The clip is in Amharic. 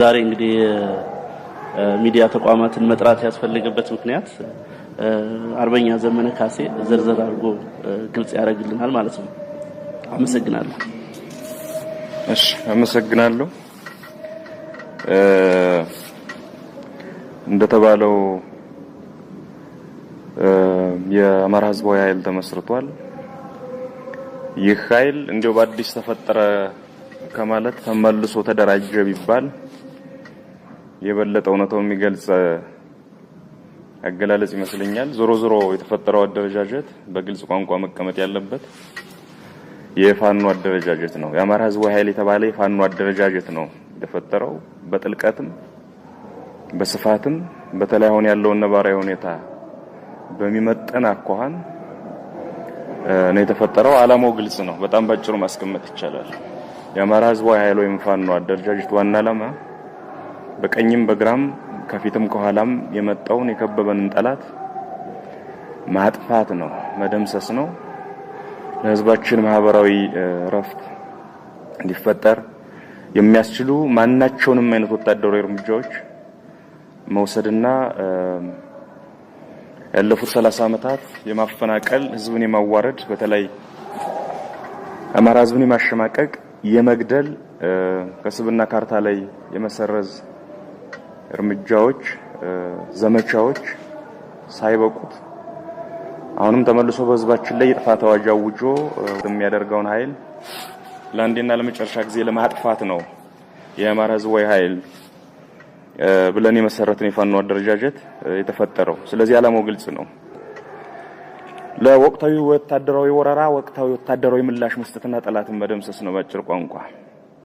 ዛሬ እንግዲህ ሚዲያ ተቋማትን መጥራት ያስፈልገበት ምክንያት አርበኛ ዘመነ ካሴ ዝርዝር አድርጎ ግልጽ ያደርግልናል ማለት ነው። አመሰግናለሁ። እሺ አመሰግናለሁ። እንደተባለው የአማራ ህዝባዊ ኃይል ተመስርቷል። ይህ ኃይል እንዲያው በአዲስ ተፈጠረ ከማለት ተመልሶ ተደራጀ ቢባል የበለጠው ነው የሚገልጽ አገላለጽ ይመስለኛል። ዞሮ የተፈጠረው አደረጃጀት በግልጽ ቋንቋ መቀመጥ ያለበት የፋኖ አደረጃጀት ነው። የአማራ ህዝባዊ ኃይል የተባለ የፋኖ አደረጃጀት ነው የተፈጠረው። በጥልቀትም በስፋትም በተለይ አሁን ያለው ነባራዊ ሁኔታ በሚመጠን አኳኋን ነው የተፈጠረው። ዓላማው ግልጽ ነው። በጣም ባጭሩ ማስቀመጥ ይቻላል። የአማራ ህዝባዊ ኃይል ወይም ፋኖ አደረጃጀት ዋና ዓላማ በቀኝም በግራም ከፊትም ከኋላም የመጣውን የከበበንን ጠላት ማጥፋት ነው፣ መደምሰስ ነው። ለህዝባችን ማህበራዊ ረፍት እንዲፈጠር የሚያስችሉ ማናቸውንም አይነት ወታደራዊ እርምጃዎች መውሰድና ያለፉት 30 ዓመታት የማፈናቀል ህዝብን የማዋረድ በተለይ አማራ ህዝብን የማሸማቀቅ የመግደል ከስብና ካርታ ላይ የመሰረዝ እርምጃዎች ዘመቻዎች ሳይበቁት አሁንም ተመልሶ በህዝባችን ላይ የጥፋት አዋጅ አውጆ የሚያደርገውን ኃይል ለአንዴና ለመጨረሻ ጊዜ ለማጥፋት ነው የአማራ ህዝባዊ ኃይል ብለን የመሰረትን የፋኖ አደረጃጀት የተፈጠረው። ስለዚህ ዓላማው ግልጽ ነው። ለወቅታዊ ወታደራዊ ወረራ ወቅታዊ ወታደራዊ ምላሽ መስጠትና ጠላትን መደምሰስ ነው ባጭር ቋንቋ።